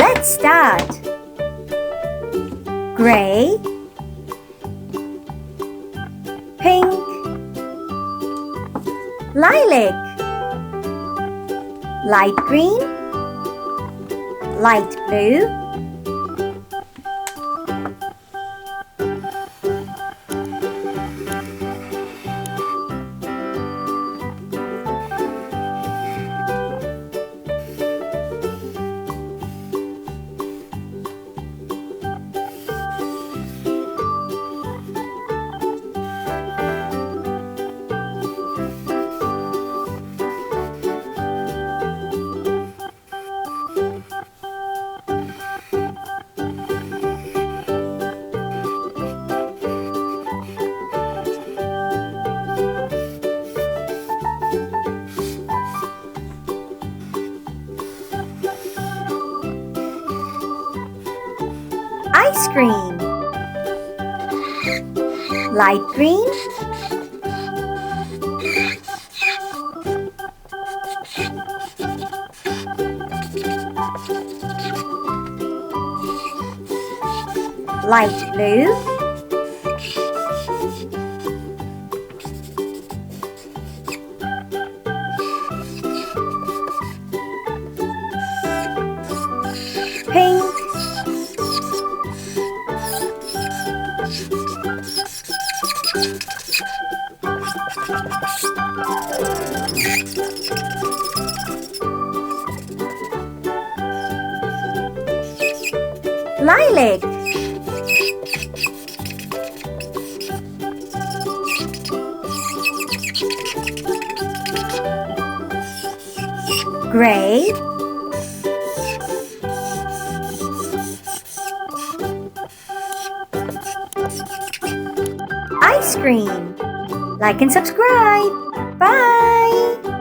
Let's start. Gray, pink, lilac, light green, light blue, ice cream, light green, light blue, pink, lilac, gray, ice cream. Like and subscribe. Bye!